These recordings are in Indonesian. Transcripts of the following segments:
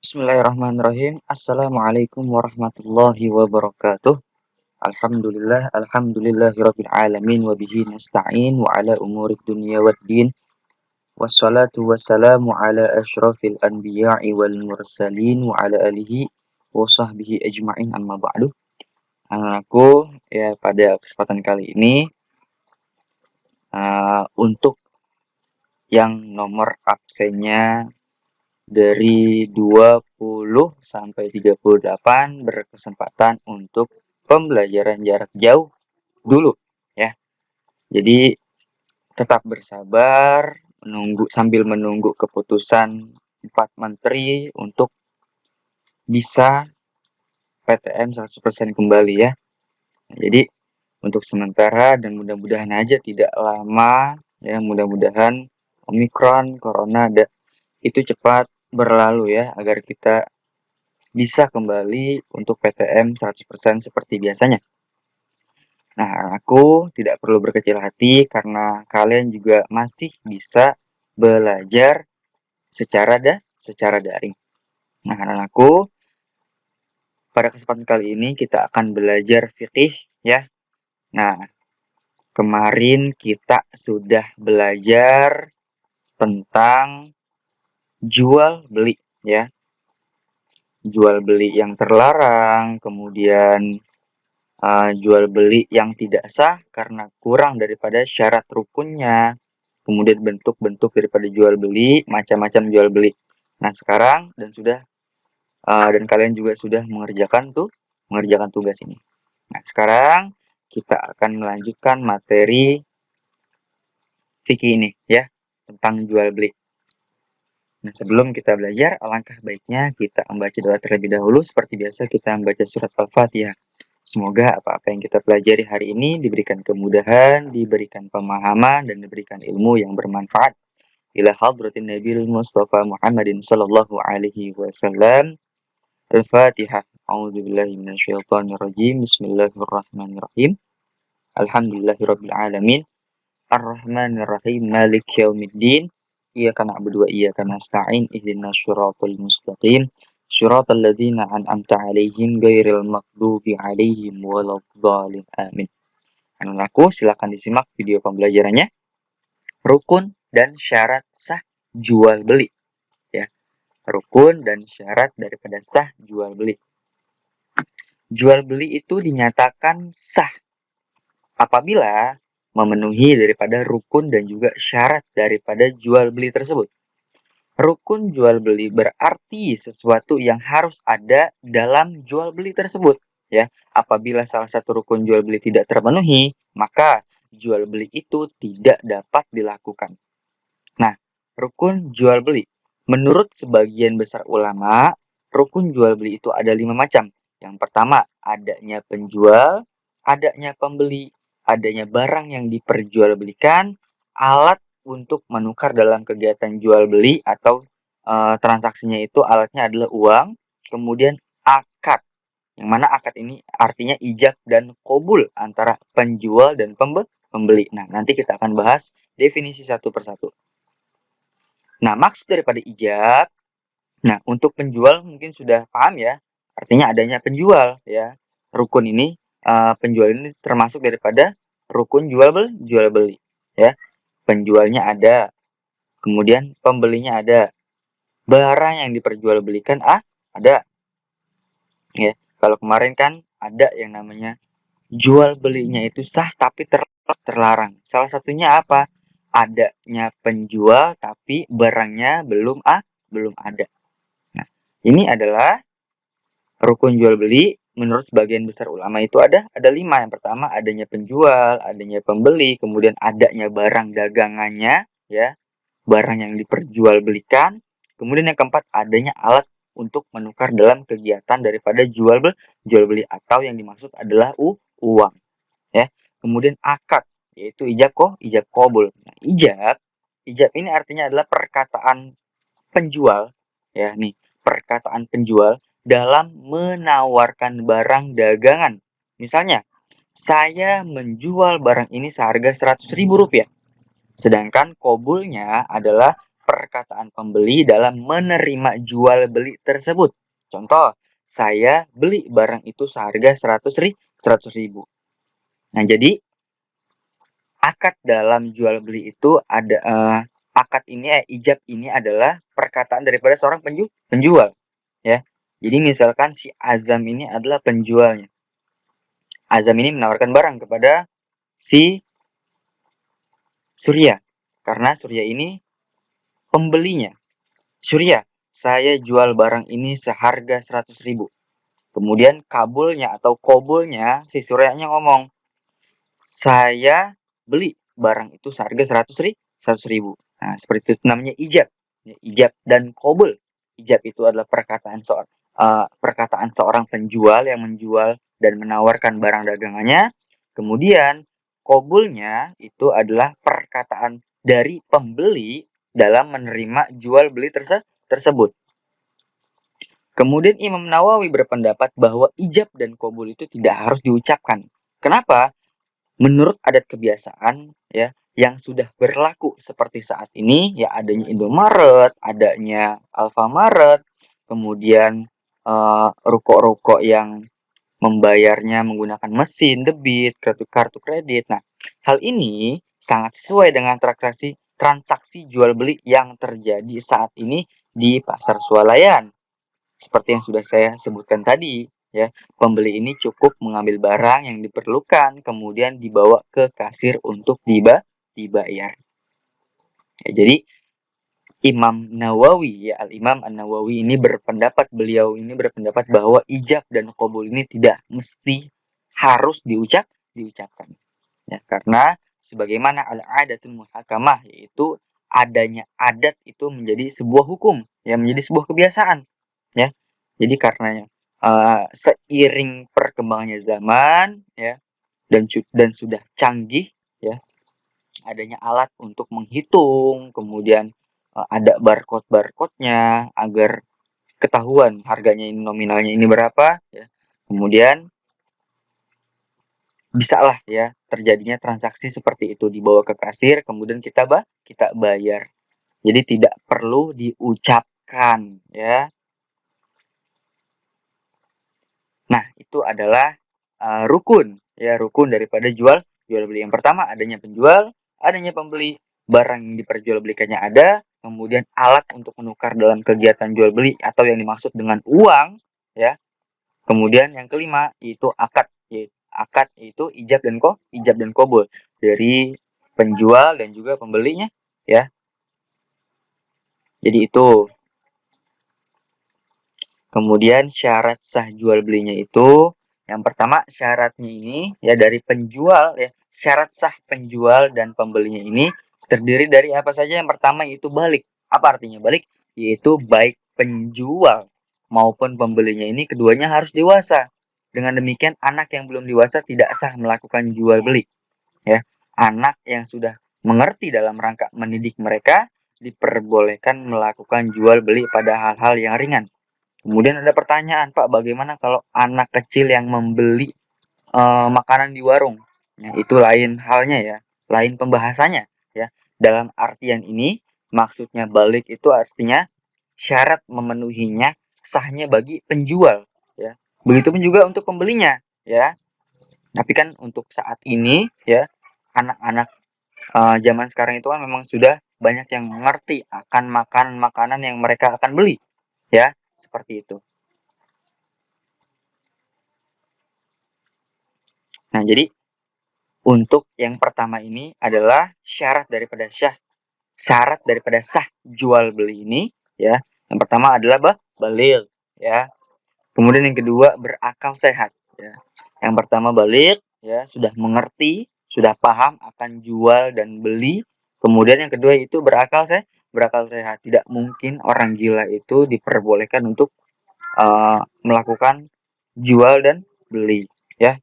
Bismillahirrahmanirrahim. Assalamualaikum warahmatullahi wabarakatuh. Alhamdulillahirabbil alamin wa bihi nasta'in wa ala umurid dunya waddin. Wassalatu wassalamu ala asyrafil anbiya'i wal mursalin wa ala alihi wa sahbihi ajma'in amma ba'du. Aku ya pada kesempatan kali ini untuk yang nomor absennya dari 20 sampai 38 berkesempatan untuk pembelajaran jarak jauh dulu ya. Jadi tetap bersabar sambil menunggu keputusan 4 menteri untuk bisa PTM 100% kembali ya. Jadi untuk sementara dan mudah-mudahan aja tidak lama ya, mudah-mudahan Omikron Corona itu cepat berlalu ya, agar kita bisa kembali untuk PTM 100% seperti biasanya. Nah, aku tidak perlu berkecil hati karena kalian juga masih bisa belajar secara daring. Nah, anakku, pada kesempatan kali ini kita akan belajar fikih ya. Nah, kemarin kita sudah belajar tentang jual beli ya. Jual beli yang terlarang, kemudian jual beli yang tidak sah karena kurang daripada syarat rukunnya, kemudian bentuk-bentuk daripada jual beli, macam-macam jual beli. Nah, sekarang dan kalian juga sudah mengerjakan tugas ini. Nah, sekarang kita akan melanjutkan materi fikih ini ya, tentang jual beli. Nah, sebelum kita belajar, alangkah baiknya kita membaca doa terlebih dahulu. Seperti biasa kita membaca surat Al-Fatihah. Semoga apa-apa yang kita pelajari hari ini diberikan kemudahan, diberikan pemahaman, dan diberikan ilmu yang bermanfaat. Ila hadratin Nabi Mustafa Muhammadin sallallahu alaihi wasallam. Al-Fatihah. A'udzubillahi minasyaitonirrajim. Bismillahirrahmanirrahim. Alhamdulillahirabbil alamin. Ar-Rahmanir-Rahim. Maliki yaumiddin. Iyyaka na'budu wa iyyaka nasta'in. Ihdinas siratal mustaqim. Syiratal ladzina an'amta 'alaihim ghairil maghdubi 'alaihim waladdallin. Amin. Anakku, silakan disimak video pembelajarannya. Rukun dan syarat sah jual beli. Ya. Rukun dan syarat daripada sah jual beli. Jual beli itu dinyatakan sah apabila memenuhi daripada rukun dan juga syarat daripada jual beli tersebut. Rukun jual beli berarti sesuatu yang harus ada dalam jual beli tersebut ya. Apabila salah satu rukun jual beli tidak terpenuhi, maka jual beli itu tidak dapat dilakukan. Nah, rukun jual beli. Menurut sebagian besar ulama, rukun jual beli itu ada 5 macam. Yang pertama, adanya penjual, adanya pembeli, adanya barang yang diperjualbelikan, alat untuk menukar dalam kegiatan jual beli atau transaksinya itu alatnya adalah uang, kemudian akad. Yang mana akad ini artinya ijab dan qabul antara penjual dan pembeli. Nah, nanti kita akan bahas definisi satu persatu. Nah, maksud daripada ijab, nah untuk penjual mungkin sudah paham ya, artinya adanya penjual ya. Rukun ini, penjual ini termasuk daripada rukun jual beli ya. Penjualnya ada, kemudian pembelinya ada, barang yang diperjualbelikan ada ya. Kalau kemarin kan ada yang namanya jual belinya itu sah tapi terlarang. Salah satunya apa? Adanya penjual tapi barangnya belum ada. Nah, ini adalah rukun jual beli. Menurut sebagian besar ulama itu ada 5. Yang pertama adanya penjual, adanya pembeli, kemudian adanya barang dagangannya ya, barang yang diperjualbelikan. Kemudian yang keempat adanya alat untuk menukar dalam kegiatan daripada jual beli atau yang dimaksud adalah uang ya. Kemudian akad yaitu ijab qabul. Nah, ijab ini artinya adalah perkataan penjual ya nih, perkataan penjual dalam menawarkan barang dagangan. Misalnya, saya menjual barang ini seharga Rp100.000. Sedangkan qabulnya adalah perkataan pembeli dalam menerima jual beli tersebut. Contoh, saya beli barang itu seharga 100 ribu. Nah, jadi akad dalam jual beli itu ada akad ini ijab ini adalah perkataan daripada seorang penjual, ya. Jadi misalkan si Azam ini adalah penjualnya. Azam ini menawarkan barang kepada si Surya, karena Surya ini pembelinya. Surya, saya jual barang ini seharga 100 ribu. Kemudian kabulnya atau kobulnya si Suryanya ngomong, saya beli barang itu seharga 100 ribu. Nah, seperti itu namanya ijab. Ijab dan kobul. Ijab itu adalah perkataan seorang penjual yang menjual dan menawarkan barang dagangannya. Kemudian kobulnya itu adalah perkataan dari pembeli dalam menerima jual beli tersebut. Kemudian Imam Nawawi berpendapat bahwa ijab dan kobul itu tidak harus diucapkan. Kenapa? Menurut adat kebiasaan ya yang sudah berlaku seperti saat ini ya adanya Indomaret, adanya Alfamaret, kemudian ruko-ruko yang membayarnya menggunakan mesin debit, kartu kredit. Nah, hal ini sangat sesuai dengan transaksi jual beli yang terjadi saat ini di pasar swalayan. Seperti yang sudah saya sebutkan tadi, ya, pembeli ini cukup mengambil barang yang diperlukan, kemudian dibawa ke kasir untuk dibayar. Ya, jadi Imam Nawawi, ya Al-Imam An-Nawawi beliau ini berpendapat bahwa ijab dan qabul ini tidak mesti harus diucapkan. Ya, karena sebagaimana al-adatul muhakamah, yaitu adanya adat itu menjadi sebuah hukum, ya menjadi sebuah kebiasaan. Ya, jadi karenanya seiring perkembangannya zaman, ya, dan sudah canggih, ya, adanya alat untuk menghitung, kemudian ada barcode-nya agar ketahuan harganya ini nominalnya ini berapa, ya. Kemudian bisalah ya terjadinya transaksi seperti itu dibawa ke kasir, kemudian kita bayar. Jadi tidak perlu diucapkan, ya. Nah, itu adalah rukun, ya rukun daripada jual beli. Yang pertama adanya penjual, adanya pembeli, barang yang diperjualbelikannya ada, kemudian alat untuk menukar dalam kegiatan jual beli atau yang dimaksud dengan uang, ya. Kemudian yang kelima itu akad, yaitu ijab dan qabul dari penjual dan juga pembelinya, ya. Jadi itu. Kemudian syarat sah jual belinya itu yang pertama syaratnya ini ya dari penjual ya. Syarat sah penjual dan pembelinya ini terdiri dari apa saja? Yang pertama yaitu balik. Apa artinya balik? Yaitu baik penjual maupun pembelinya ini keduanya harus dewasa. Dengan demikian anak yang belum dewasa tidak sah melakukan jual beli. Ya, anak yang sudah mengerti dalam rangka mendidik mereka diperbolehkan melakukan jual beli pada hal-hal yang ringan. Kemudian ada pertanyaan, Pak, bagaimana kalau anak kecil yang membeli makanan di warung? Nah, itu lain halnya ya, lain pembahasannya ya. Dalam artian ini, maksudnya balik itu artinya syarat memenuhinya sahnya bagi penjual ya. Begitupun juga untuk pembelinya ya. Tapi kan untuk saat ini ya, anak-anak zaman sekarang itu kan memang sudah banyak yang mengerti akan makanan-makanan yang mereka akan beli ya, seperti itu. Nah, jadi untuk yang pertama ini adalah syarat daripada sah jual beli ini ya. Yang pertama adalah baligh ya. Kemudian yang kedua berakal sehat ya. Yang pertama baligh ya, sudah mengerti, sudah paham akan jual dan beli. Kemudian yang kedua itu berakal sehat. Tidak mungkin orang gila itu diperbolehkan untuk melakukan jual dan beli ya.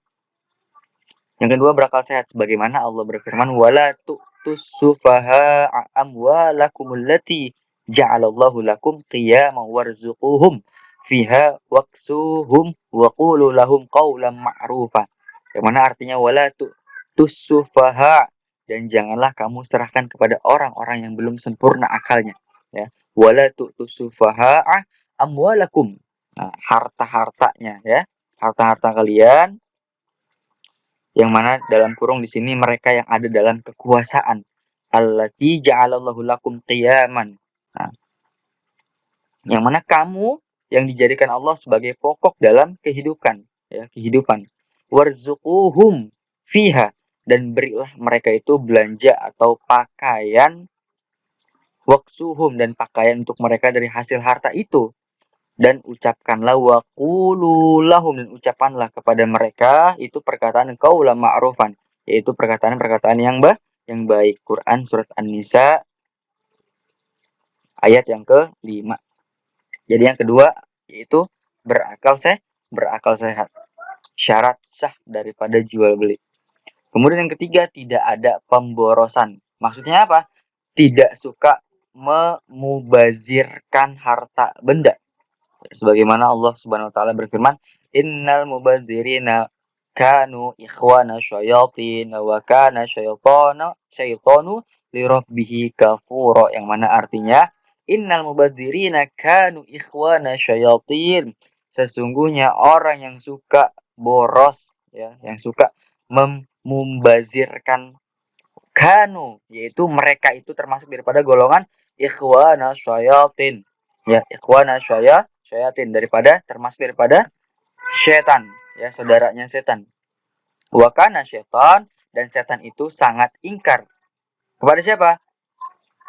Yang kedua berakal sehat sebagaimana Allah berfirman wala tu'tus sufaha'a amwalakum allati ja'alallahu lakum qiyaman warzuquhum fiha waqsuhum wa qulu lahum qawlan ma'rufa. Yang mana artinya wala tu'tus sufaha, dan janganlah kamu serahkan kepada orang-orang yang belum sempurna akalnya. ya. Wala tu'tus sufaha'a amwalakum. Nah, harta-hartanya ya. Harta-harta kalian yang mana dalam kurung di sini mereka yang ada dalam kekuasaan. Allati ja'alallahu lakum qiyaman. Nah, yang mana kamu yang dijadikan Allah sebagai pokok dalam kehidupan, ya, kehidupan. Warzuquhum fiha, dan berilah mereka itu belanja atau pakaian, waksuhum, dan pakaian untuk mereka dari hasil harta itu. Dan ucapkanlah waqulu lahum, dan ucapanlah kepada mereka itu perkataan qaulan ma'rufan, yaitu perkataan-perkataan yang baik. Quran surat An-Nisa ayat yang ke-5. Jadi yang kedua yaitu berakal sehat. Syarat sah daripada jual beli. Kemudian yang ketiga, tidak ada pemborosan. Maksudnya apa? Tidak suka memubazirkan harta benda. Sebagaimana Allah Subhanahu wa taala berfirman, "Innal mubadzirina kanu ikhwana syayatin wa kana syaitanu li rabbih kafura." Yang mana artinya, innal mubadzirina kanu ikhwana syayatin. Sesungguhnya orang yang suka boros, ya, yang suka membazirkan, kanu, yaitu mereka itu termasuk daripada golongan ikhwana syayatin. Ya, ikhwana syayatin, termasuk daripada setan, ya, saudaranya setan. Wa kana syaitan, dan setan itu sangat ingkar kepada siapa?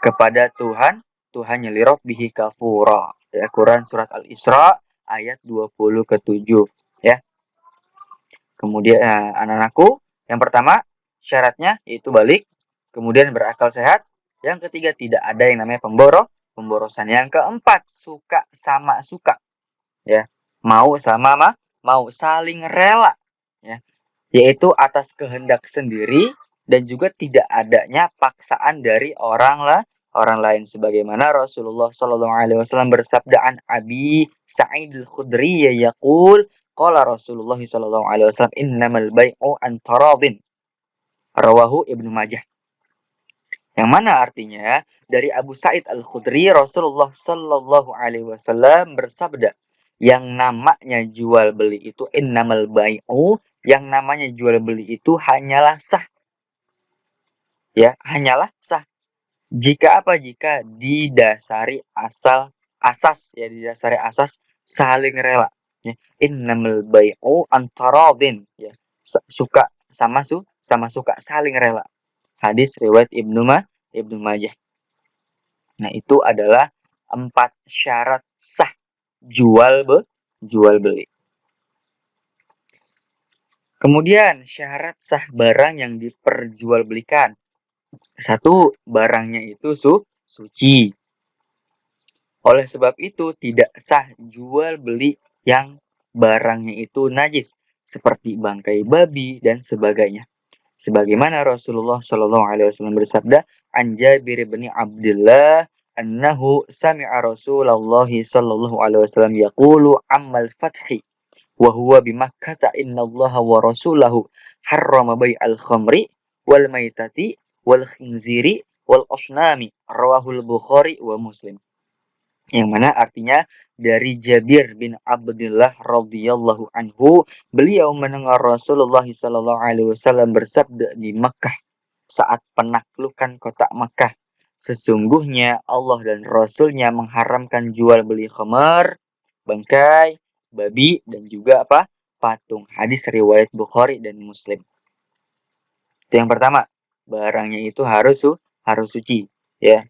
Kepada Tuhan, Tuhannya, li rabbihi kafura. Ya, Quran surat Al-Isra ayat 20 ke 7, ya. Kemudian anak-anakku, yang pertama syaratnya yaitu balik, kemudian berakal sehat, yang ketiga tidak ada yang namanya pemborosan, yang keempat suka sama suka, ya, mau saling rela, ya, yaitu atas kehendak sendiri dan juga tidak adanya paksaan dari orang lain, sebagaimana Rasulullah Shallallahu Alaihi Wasallam bersabda an Abi Sa'id al-Khudri yaqul qala Rasulullah Shallallahu Alaihi Wasallam innamal bai'u an taradin, rawahu Ibnu Majah. Yang mana artinya dari Abu Sa'id al-Khudri, Rasulullah Shallallahu Alaihi Wasallam bersabda, yang namanya jual beli itu innamal bai'u, yang namanya jual beli itu hanyalah sah, ya, hanyalah sah jika apa? Jika didasari asas, ya, didasari asas saling rela, ya. Innamal bai'u an taradin, ya, suka sama suka, saling rela. Hadis riwayat Ibnu Majah. Nah, itu adalah 4 syarat sah jual beli. Kemudian syarat sah barang yang diperjualbelikan. 1, barangnya itu suci. Oleh sebab itu tidak sah jual beli yang barangnya itu najis, seperti bangkai babi dan sebagainya. Sebagaimana Rasulullah Shallallahu Alaihi Wasallam bersabda, "An Jabir bin Abdullah annahu sami'a Rasulullah Shallallahu Alaihi Wasallam yaqulu ammal fathi wa huwa bimakkah innallaha wa rasulahu harrama bai'al khamri wal maitati wal khinziri wal asnami, rawahul Bukhari wa Muslim." Yang mana artinya dari Jabir bin Abdullah radhiyallahu anhu, beliau mendengar Rasulullah sallallahu alaihi wasallam bersabda di Makkah saat penaklukan kota Makkah, sesungguhnya Allah dan Rasulnya mengharamkan jual beli khamar, bangkai, babi, dan juga apa? Patung. Hadis riwayat Bukhari dan Muslim. Itu yang pertama, barangnya itu harus suci, ya.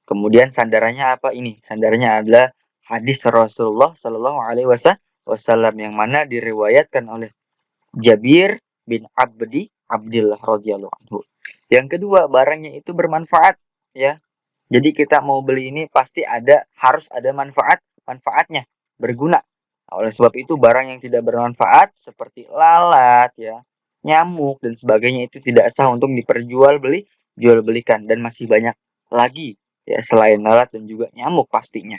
Kemudian sandarannya apa ini? Sandarannya adalah hadis Rasulullah Shallallahu Alaihi Wasallam yang mana diriwayatkan oleh Jabir bin Abdullah radhiyallahu anhu. Yang kedua, barangnya itu bermanfaat, ya. Jadi kita mau beli ini pasti harus ada manfaatnya, berguna. Oleh sebab itu barang yang tidak bermanfaat seperti lalat, ya, nyamuk dan sebagainya itu tidak sah untuk jual belikan, dan masih banyak lagi, ya, selain lalat dan juga nyamuk pastinya.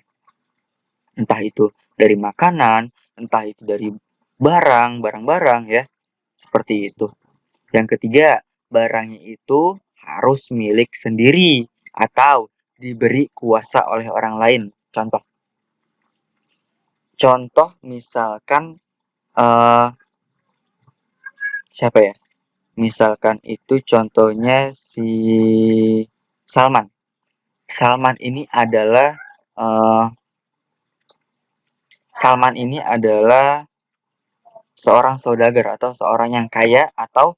Entah itu dari makanan, entah itu dari barang-barang, ya, seperti itu. Yang ketiga, barangnya itu harus milik sendiri atau diberi kuasa oleh orang lain. Contoh misalkan siapa ya? Misalkan itu contohnya si Salman. Salman ini adalah seorang saudagar atau seorang yang kaya atau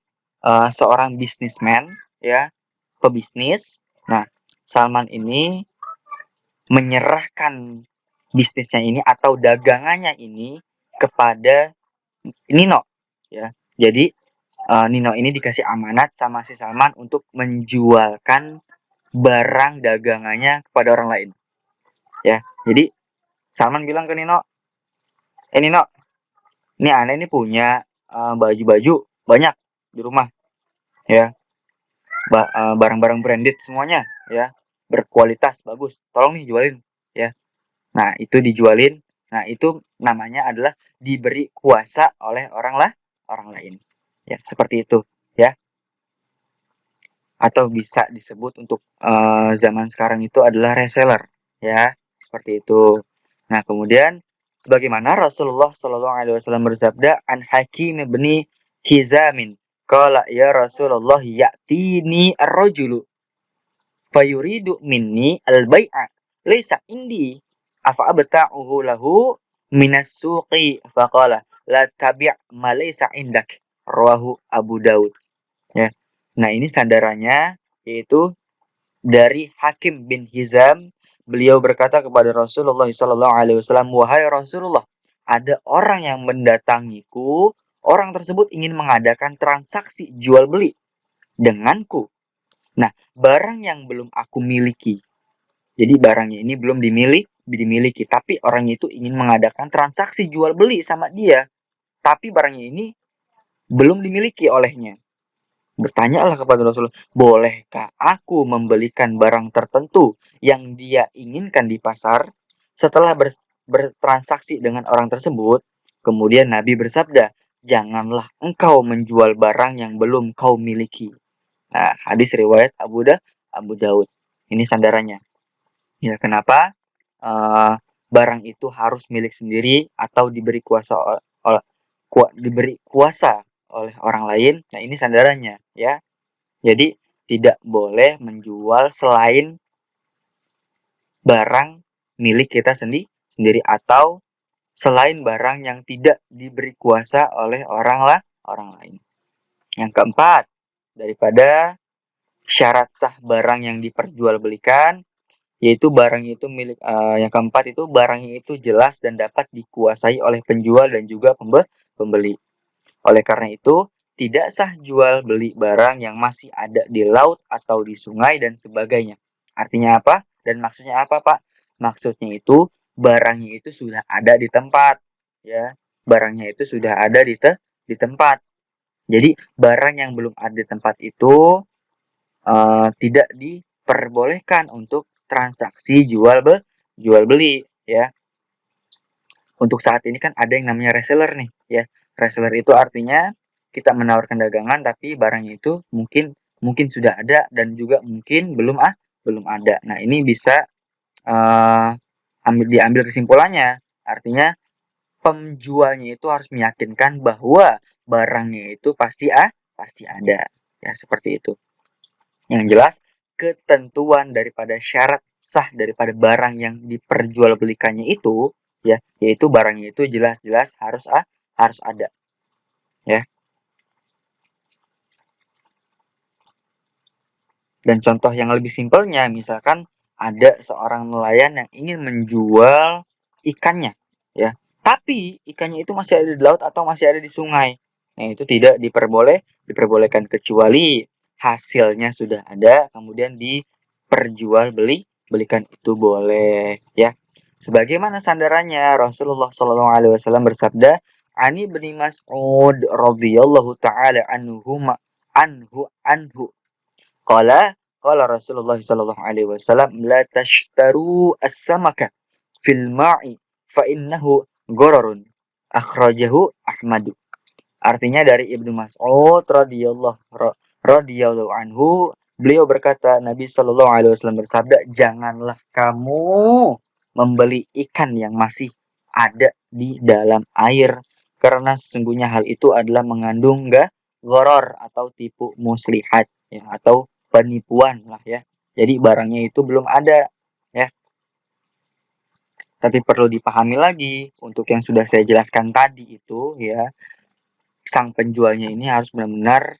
seorang bisnismen, ya, pebisnis. Nah, Salman ini menyerahkan bisnisnya ini atau dagangannya ini kepada Nino, ya. Jadi Nino ini dikasih amanat sama si Salman untuk menjualkan barang dagangannya kepada orang lain, ya. Jadi Salman bilang ke Nino, Nino, ini aneh ini punya baju-baju banyak di rumah, ya. Barang-barang branded semuanya, ya, berkualitas bagus, tolong nih jualin, ya. Nah, itu dijualin. Nah, itu namanya adalah diberi kuasa oleh orang lain. Ya, seperti itu, ya. Atau bisa disebut untuk zaman sekarang itu adalah reseller, ya. Seperti itu. Nah, kemudian sebagaimana Rasulullah Shallallahu alaihi wasallam bersabda, "An Hakim bin Hizamin, qala ya Rasulullah ya'tini ar-rajulu fayuridu minni al-bai'a laysa indi afa abta'uhu lahu minas suqi faqala la tabi' ma laysa indak." Rawahu Abu Daud, ya. Nah, ini sandarannya yaitu dari Hakim bin Hizam. Beliau berkata kepada Rasulullah SAW, "Wahai Rasulullah, ada orang yang mendatangiku. Orang tersebut ingin mengadakan transaksi jual beli denganku. Nah, barang yang belum aku miliki. Jadi barangnya ini belum dimiliki, tapi orang itu ingin mengadakan transaksi jual beli sama dia, tapi barangnya ini belum dimiliki olehnya. Bertanyalah kepada Rasulullah, bolehkah aku membelikan barang tertentu yang dia inginkan di pasar? Setelah bertransaksi dengan orang tersebut, kemudian Nabi bersabda, janganlah engkau menjual barang yang belum kau miliki. Nah, hadis riwayat Abu Daud. Ini sandarannya. Ya, kenapa barang itu harus milik sendiri atau diberi kuasa oleh orang lain? Nah, ini sandarannya, ya. Jadi tidak boleh menjual selain barang milik kita sendiri atau selain barang yang tidak diberi kuasa oleh orang lain. Yang keempat, daripada syarat sah barang yang diperjualbelikan, yaitu barang itu milik yang keempat itu barangnya itu jelas dan dapat dikuasai oleh penjual dan juga pembeli. Oleh karena itu, tidak sah jual beli barang yang masih ada di laut atau di sungai dan sebagainya. Artinya apa? Dan maksudnya apa, Pak? Maksudnya itu barangnya itu sudah ada di tempat, ya. Barangnya itu sudah ada di tempat. Jadi barang yang belum ada di tempat itu tidak diperbolehkan untuk transaksi jual beli, ya. Untuk saat ini kan ada yang namanya reseller nih, ya. Reseller itu artinya kita menawarkan dagangan tapi barangnya itu mungkin sudah ada dan juga mungkin belum ada. Nah, ini bisa diambil kesimpulannya. Artinya penjualnya itu harus meyakinkan bahwa barangnya itu pasti ada. Ya, seperti itu. Yang jelas, ketentuan daripada syarat sah daripada barang yang diperjualbelikannya itu, ya, yaitu barangnya itu jelas-jelas harus ada, ya. Dan contoh yang lebih simpelnya, misalkan ada seorang nelayan yang ingin menjual ikannya, ya, tapi ikannya itu masih ada di laut atau masih ada di sungai. Nah, itu tidak diperbolehkan kecuali hasilnya sudah ada, kemudian diperjualbelikan itu boleh, ya. Sebagaimana sandarannya Rasulullah SAW bersabda, Ani bin Mas'ud radhiyallahu taala anhu qala Rasulullah sallallahu alaihi wasallam la tashtaru as-samaka fil ma'i fa innahu ghararun, akhrajahu Ahmad. Artinya dari Ibnu Mas'ud radhiyallahu anhu, Beliau berkata, Nabi Shallallahu Alaihi Wasallam bersabda, janganlah kamu membeli ikan yang masih ada di dalam air, karena sesungguhnya hal itu adalah mengandung goror atau tipu muslihat, ya, atau penipuan lah ya. Jadi barangnya itu belum ada, ya. Tapi perlu dipahami lagi untuk yang sudah saya jelaskan tadi itu, ya, sang penjualnya ini harus benar-benar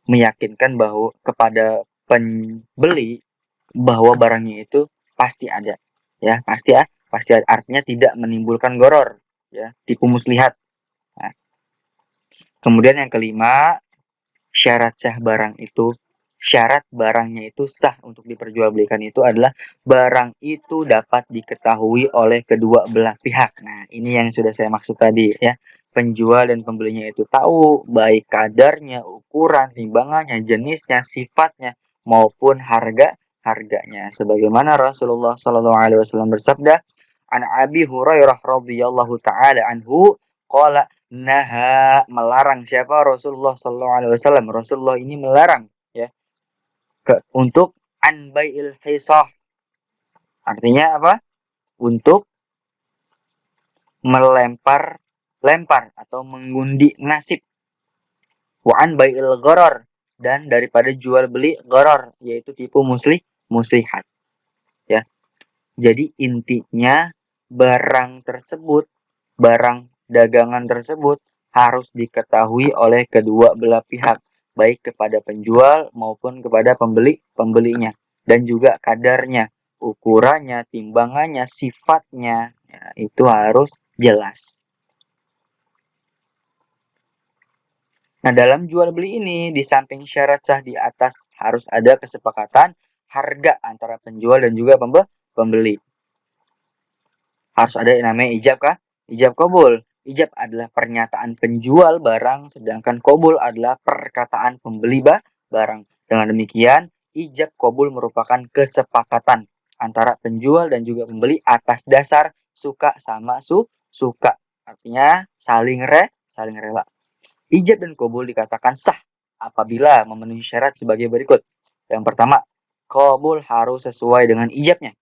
meyakinkan bahwa kepada pembeli bahwa barangnya itu pasti ada, ya, pasti ada, artinya tidak menimbulkan goror, ya, tipu muslihat. Nah, kemudian yang kelima, syarat barangnya itu sah untuk diperjualbelikan itu adalah barang itu dapat diketahui oleh kedua belah pihak. Nah, ini yang sudah saya maksud tadi, ya. Penjual dan pembelinya itu tahu baik kadarnya, ukuran, timbangannya, jenisnya, sifatnya maupun harganya. Sebagaimana Rasulullah Shallallahu Alaihi Wasallam bersabda, "An Abi Hurairah radhiyallahu taala anhu qala melarang siapa? Rasulullah Shallallahu Alaihi Wasallam. Rasulullah ini melarang, ya, untuk anbaiil hisah. Artinya apa? Untuk lempar atau mengundi nasib. Wa anbaiil gharar, dan daripada jual beli gharar, yaitu tipu muslihat, ya. Jadi intinya barang dagangan tersebut harus diketahui oleh kedua belah pihak, baik kepada penjual maupun kepada pembelinya, dan juga kadarnya, ukurannya, timbangannya, sifatnya, ya, itu harus jelas. Nah, dalam jual beli ini, di samping syarat sah di atas, harus ada kesepakatan harga antara penjual dan juga pembeli. Harus ada yang namanya ijab qabul. Ijab adalah pernyataan penjual barang, sedangkan qabul adalah perkataan pembeli barang. Dengan demikian, ijab qabul merupakan kesepakatan antara penjual dan juga pembeli atas dasar suka sama suka. Artinya saling rela. Ijab dan qabul dikatakan sah apabila memenuhi syarat sebagai berikut. Yang pertama, qabul harus sesuai dengan ijabnya.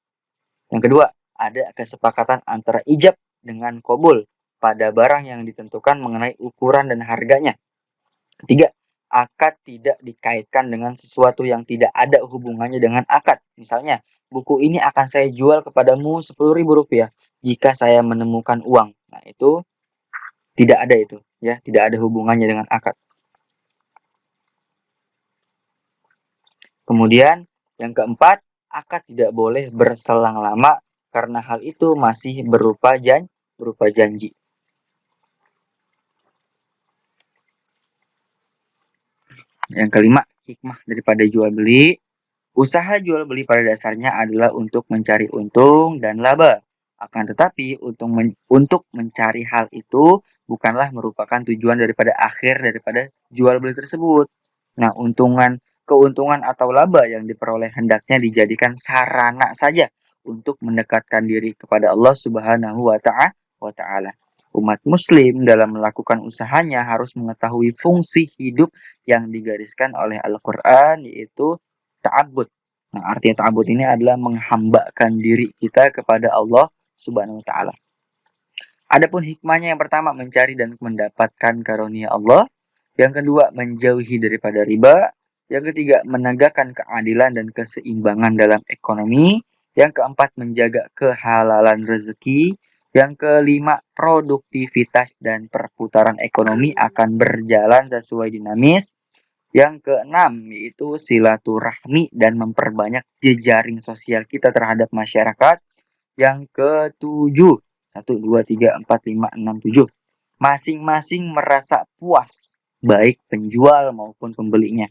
Yang kedua, ada kesepakatan antara ijab dengan qabul pada barang yang ditentukan mengenai ukuran dan harganya. Ketiga, akad tidak dikaitkan dengan sesuatu yang tidak ada hubungannya dengan akad. Misalnya, buku ini akan saya jual kepadamu Rp10.000 jika saya menemukan uang. Nah, itu tidak ada itu, ya, tidak ada hubungannya dengan akad. Kemudian, yang keempat, akad tidak boleh berselang lama karena hal itu masih berupa janji. Yang kelima, hikmah daripada jual beli. Usaha jual beli pada dasarnya adalah untuk mencari untung dan laba. Akan tetapi, untuk mencari hal itu bukanlah merupakan tujuan daripada jual beli tersebut. Nah, keuntungan atau laba yang diperoleh hendaknya dijadikan sarana saja untuk mendekatkan diri kepada Allah Subhanahu wa Ta'ala. Umat muslim dalam melakukan usahanya harus mengetahui fungsi hidup yang digariskan oleh Al-Qur'an, yaitu ta'abbud. Nah, artinya ta'abbud ini adalah menghambakan diri kita kepada Allah Subhanahu wa Ta'ala. Adapun hikmahnya, yang pertama mencari dan mendapatkan karunia Allah, yang kedua menjauhi daripada riba, yang ketiga menegakkan keadilan dan keseimbangan dalam ekonomi, yang keempat menjaga kehalalan rezeki, yang kelima produktivitas dan perputaran ekonomi akan berjalan sesuai dinamis, yang keenam yaitu silaturahmi dan memperbanyak jejaring sosial kita terhadap masyarakat, yang ketujuh 1, 2, 3, 4, 5, 6, 7 masing-masing merasa puas baik penjual maupun pembelinya.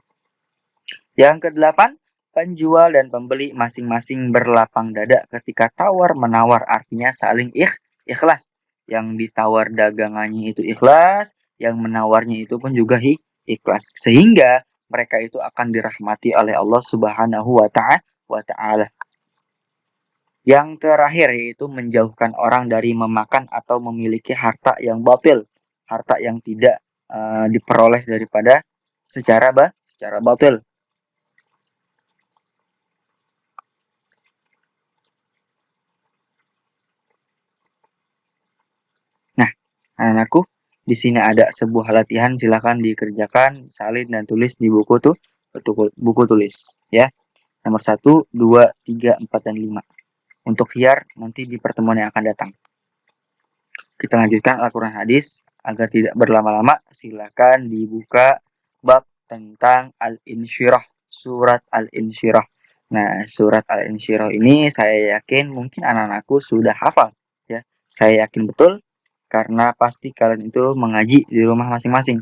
Yang kedelapan, penjual dan pembeli masing-masing berlapang dada ketika tawar-menawar, artinya saling ikhlas. Yang ditawar dagangannya itu ikhlas, yang menawarnya itu pun juga ikhlas. Sehingga mereka itu akan dirahmati oleh Allah Subhanahu wa Ta'ala. Yang terakhir yaitu menjauhkan orang dari memakan atau memiliki harta yang batil, harta yang tidak diperoleh daripada secara secara batil. Nah, anak-anakku, di sini ada sebuah latihan, silakan dikerjakan, salin dan tulis di buku buku tulis ya. Nomor 1, 2, 3, 4, dan 5. Untuk khiar nanti di pertemuan yang akan datang. Kita lanjutkan Al-Quran hadis. Agar tidak berlama-lama, silakan dibuka bab tentang Al-Insyirah, surat Al-Insyirah. Nah, surat Al-Insyirah ini saya yakin mungkin anak-anakku sudah hafal ya. Saya yakin betul karena pasti kalian itu mengaji di rumah masing-masing.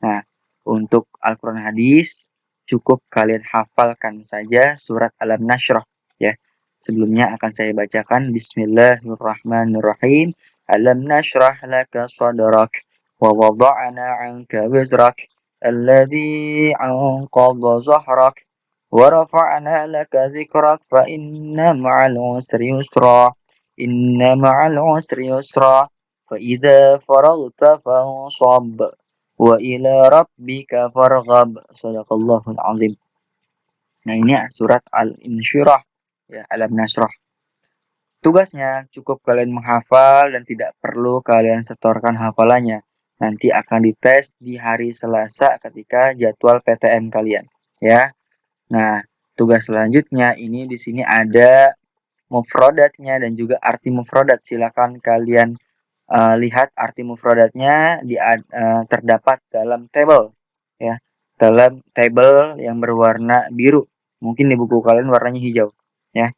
Nah, untuk Al-Quran hadis cukup kalian hafalkan saja surat Alam-Nashrah ya. Sebelumnya akan saya bacakan Bismillahirrahmanirrahim. Alam nashrah laka sadrak wa wada'na 'anka wizrak alladhi 'anqadha zahrak wa rafa'na laka zikrak fa inna ma'al 'usri yusra inna ma'al 'usri yusra fa idza faragta fansab wa ila rabbika farghab. Shadaqallahul azim. Nah, ini surat Al-Insyirah ya, Alam Nashrah. Tugasnya cukup kalian menghafal dan tidak perlu kalian setorkan hafalannya. Nanti akan dites di hari Selasa ketika jadwal PTM kalian, ya. Nah, tugas selanjutnya ini di sini ada mufradatnya dan juga arti mufradat. Silakan kalian lihat arti mufradatnya terdapat dalam tabel, ya. Dalam tabel yang berwarna biru. Mungkin di buku kalian warnanya hijau, ya.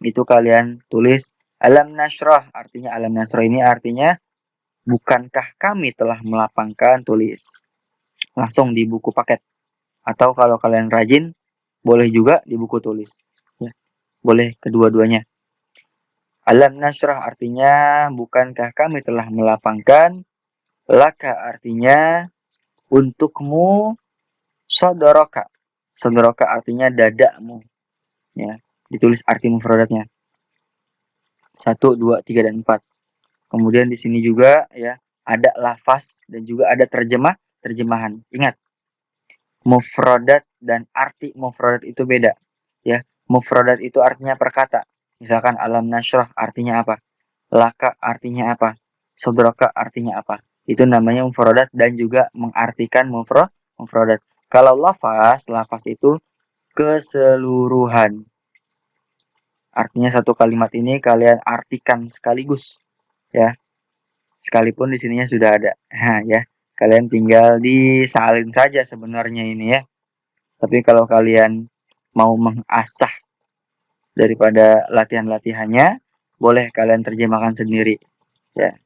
Itu kalian tulis alam nasrah, artinya alam nasrah ini artinya bukankah kami telah melapangkan, tulis langsung di buku paket, atau kalau kalian rajin boleh juga di buku tulis ya, boleh kedua-duanya. Alam nasrah artinya bukankah kami telah melapangkan, laka artinya untukmu, sodoroka artinya dadamu ya, ditulis arti mufradatnya 1, 2, 3, dan 4. Kemudian di sini juga ya ada lafaz dan juga ada terjemahan. Ingat, mufradat dan arti mufradat itu beda ya. Mufradat itu artinya perkata. Misalkan alam nashrah artinya apa? Laka artinya apa? Sodraka artinya apa? Itu namanya mufradat dan juga mengartikan mufradat. Kalau lafaz itu keseluruhan. Artinya satu kalimat ini kalian artikan sekaligus ya. Sekalipun di sininya sudah ada. Nah, ya. Kalian tinggal disalin saja sebenarnya ini ya. Tapi kalau kalian mau mengasah daripada latihan-latihannya, boleh kalian terjemahkan sendiri ya.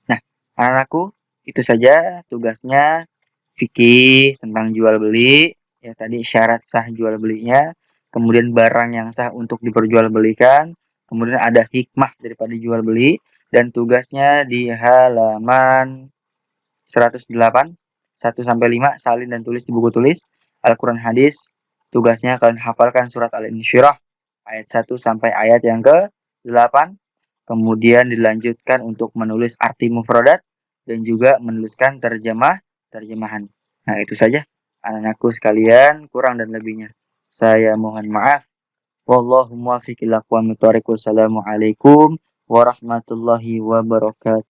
Nah, anak-anakku, itu saja tugasnya fikih tentang jual beli ya, tadi syarat sah jual belinya, kemudian barang yang sah untuk diperjualbelikan, kemudian ada hikmah daripada jual beli, dan tugasnya di halaman 108 1 sampai 5 salin dan tulis di buku tulis Al-Quran hadis. Tugasnya kalian hafalkan surat Al-Insyirah ayat 1 sampai ayat yang ke-8. Kemudian dilanjutkan untuk menulis arti mufradat dan juga menuliskan terjemahan. Nah, itu saja anak-anakku sekalian, kurang dan lebihnya saya mohon maaf. Wallahu muwaffiq ila aqwamit thoriq. Wassalamualaikum warahmatullahi wabarakatuh.